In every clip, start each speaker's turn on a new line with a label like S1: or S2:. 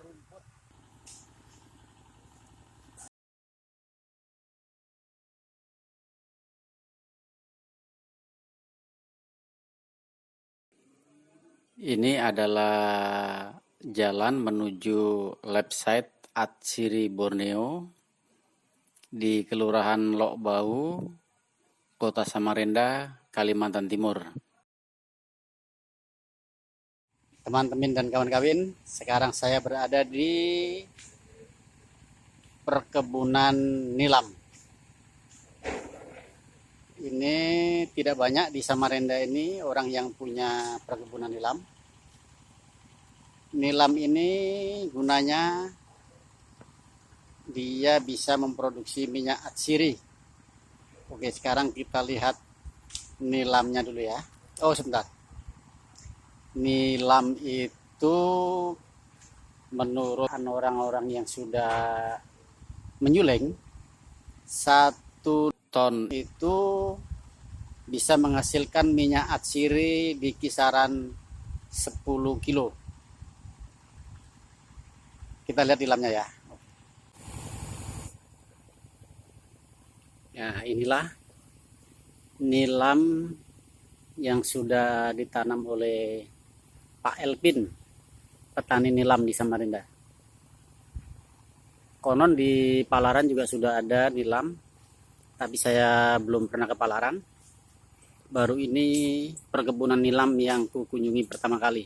S1: rumput.
S2: Ini adalah jalan menuju lab site Atsiri Borneo di Kelurahan Lok Bau, Kota Samarinda, Kalimantan Timur.
S1: Teman-teman dan kawan-kawan, sekarang saya berada di perkebunan nilam. Ini tidak banyak di Samarinda ini orang yang punya perkebunan nilam. Nilam ini gunanya dia bisa memproduksi minyak atsiri. Oke, sekarang kita lihat nilamnya dulu ya. Oh, sebentar. Nilam itu menurut orang-orang yang sudah menyuling, 1 ton itu bisa menghasilkan minyak atsiri di kisaran 10 kilo. Kita lihat nilamnya ya. Ya, inilah nilam yang sudah ditanam oleh Pak Elpin, petani nilam di Samarinda. Konon di Palaran juga sudah ada nilam, tapi saya belum pernah ke Palaran. Baru ini perkebunan nilam yang kukunjungi pertama kali.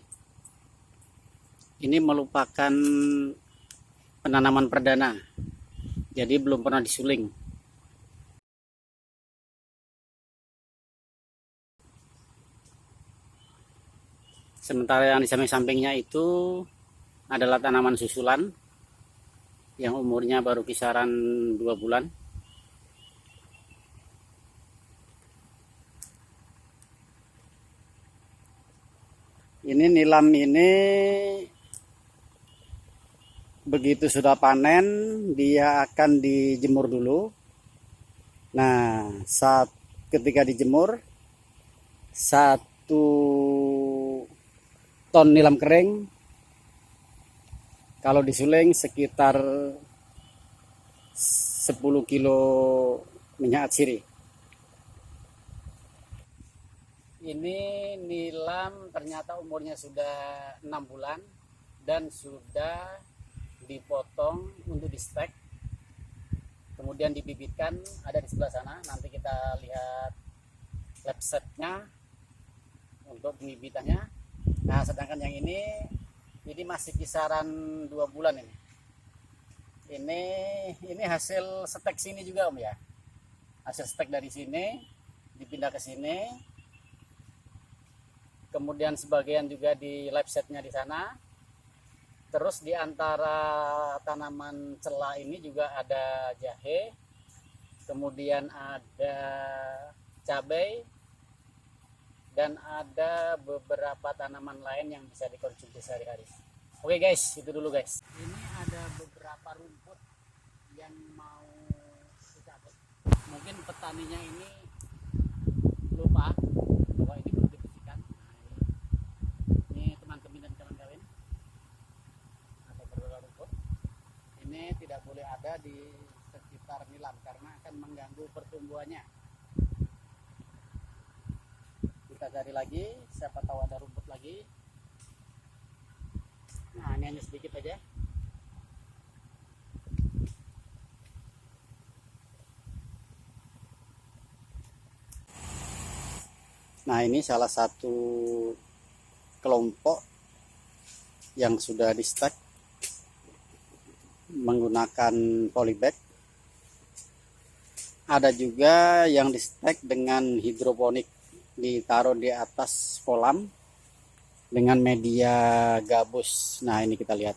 S1: Ini merupakan penanaman perdana, jadi belum pernah disuling. Sementara yang di samping-sampingnya itu adalah tanaman susulan yang umurnya baru kisaran 2 bulan. Ini nilam ini begitu sudah panen dia akan dijemur dulu. Nah, ketika dijemur 1 ton nilam kering kalau disuling sekitar 10 kilo minyak atsiri. Ini nilam ternyata umurnya sudah 6 bulan dan sudah dipotong untuk di stek, kemudian dibibitkan, ada di sebelah sana. Nanti kita lihat lab setnya untuk pembibitannya. Nah, sedangkan yang ini masih kisaran 2 bulan ini. Ini hasil stek sini juga Om ya. Hasil stek dari sini dipindah ke sini. Kemudian sebagian juga di lab setnya di sana. Terus di antara tanaman celah ini juga ada jahe. Kemudian ada cabai. Dan ada beberapa tanaman lain yang bisa dikonsumsi sehari-hari. Oke guys, itu dulu guys. Ini ada beberapa rumput yang mau dicabut. Mungkin petaninya ini lupa bahwa ini perlu dibersihkan. Nah, ini teman-teman dan kawan-kawan, ada beberapa rumput. Ini tidak boleh ada di sekitar nilam karena akan mengganggu pertumbuhannya. Kita cari lagi, siapa tahu ada rumput lagi. Nah, ini hanya sedikit aja. Nah, ini salah satu kelompok yang sudah di stek menggunakan polybag. Ada juga yang di stek dengan hidroponik, ditaruh di atas kolam dengan media gabus. Nah, ini kita lihat.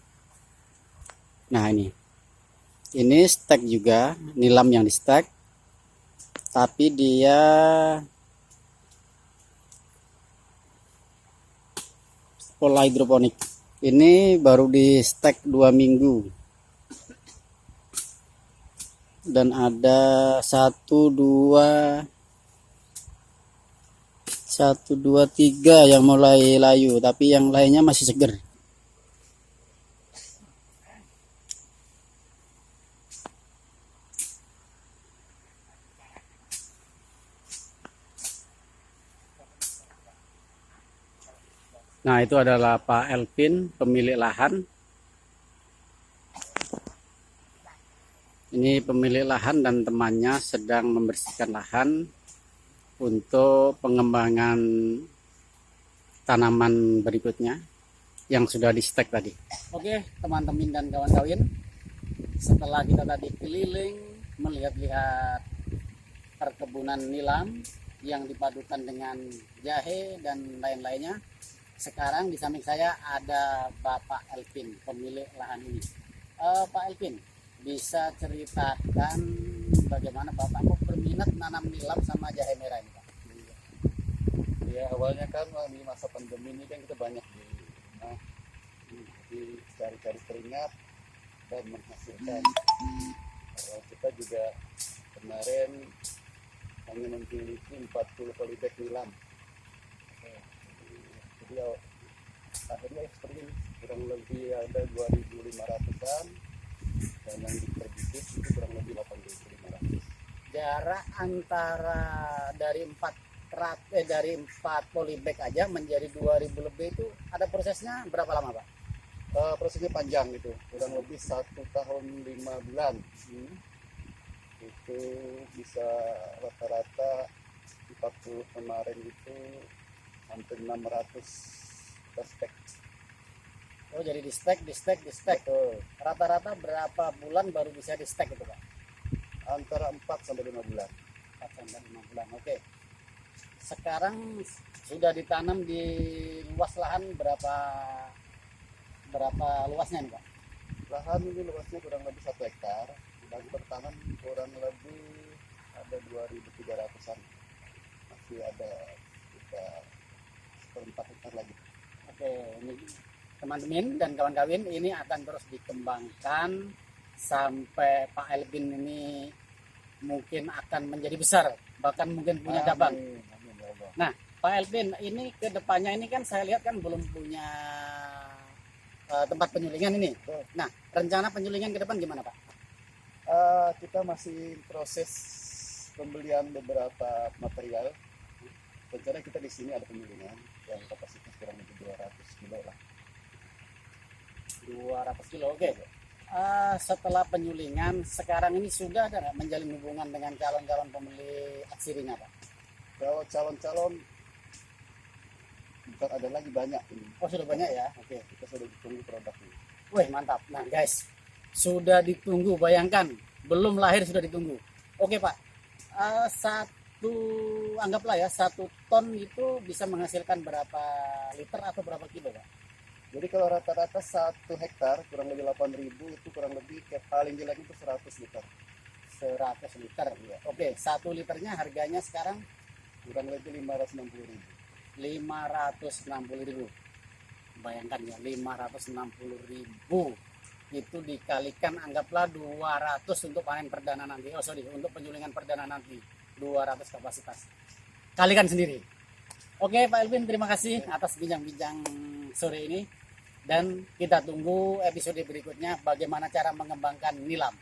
S1: Nah, ini stek juga, nilam yang di stek, tapi dia pola hidroponik. Ini baru di stek 2 minggu. Dan ada 1, 2, 3 yang mulai layu, tapi yang lainnya masih seger. Nah, itu adalah Pak Elvin, pemilik lahan. Ini pemilik lahan dan temannya sedang membersihkan lahan untuk pengembangan tanaman berikutnya yang sudah di stek tadi. Oke, teman-teman dan kawan-kawan, setelah kita tadi keliling melihat-lihat perkebunan nilam yang dipadukan dengan jahe dan lain-lainnya, sekarang di samping saya ada Bapak Elvin, pemilik lahan ini. Pak Elvin, bisa ceritakan bagaimana Bapak kok berminat nanam nilam sama jahe merah ini, Pak?
S3: Ya, awalnya kan di masa pandemi ini kan kita banyak cari-cari keringat dan menghasilkan. Kita juga kemarin hanya memiliki 40 polybag nilam. Jadi akhirnya seperti ini, kurang lebih ada 2.500-an dan yang diperdikit itu kurang lebih 8.500.
S1: Jarak antara dari 4 polybag aja menjadi 2.000 lebih itu ada prosesnya berapa lama, Pak?
S3: Prosesnya panjang itu, kurang lebih 1 tahun 5 bulan. Itu bisa rata-rata 40 kemarin itu hampir 600 stek.
S1: Oh, jadi di stek. Rata-rata berapa bulan baru bisa di stek itu, Pak?
S3: Antara 4 sampai 5 bulan.
S1: 4 sampai 5 bulan. Oke. Sekarang sudah ditanam di luas lahan berapa luasnya nih, Pak?
S3: Lahan ini luasnya kurang lebih 1 hektar. Dan pertanian kurang lebih ada 2.300-an. Masih ada sekitar 4 hektar lagi.
S1: Oke, ini teman-teman dan kawan-kawan, ini akan terus dikembangkan sampai Pak Elvin ini mungkin akan menjadi besar, bahkan mungkin punya cabang.
S3: Amin, ya Allah.
S1: Nah, Pak Elvin, ini ke depannya ini kan saya lihat kan belum punya tempat penyulingan ini. Nah, rencana penyulingan ke depan gimana, Pak?
S3: Kita masih proses pembelian beberapa material. Rencana kita di sini ada penyulingan yang kapasitas kurang lebih 200 kilo lah.
S1: 200 kilo, oke. Setelah penyulingan, sekarang ini sudah ada nggak menjalin hubungan dengan calon-calon pembeli aksirinya, Pak?
S3: Kalau calon-calon bukan ada lagi banyak ini.
S1: Oh, sudah banyak ya? Oke.
S3: Kita sudah ditunggu produk ini.
S1: Wih, mantap. Nah, guys, sudah ditunggu, bayangkan. Belum lahir sudah ditunggu. Oke, Pak. Anggaplah ya, 1 ton itu bisa menghasilkan berapa liter atau berapa kilo, Pak?
S3: Jadi kalau rata-rata 1 hektar kurang lebih 8.000 itu kurang lebih paling jelek itu 100 liter.
S1: 100 liter. Ya. Oke, 1 liternya harganya sekarang
S3: Kurang lebih 560.000.
S1: 560.000. Bayangkan ya, 560.000 itu dikalikan anggaplah 200 untuk panen perdana nanti. Oh sorry, untuk penyulingan perdana nanti 200 kapasitas. Kalikan sendiri. Oke, Pak Elvin, terima kasih atas bincang-bincang sore ini, dan kita tunggu episode berikutnya bagaimana cara mengembangkan nilam.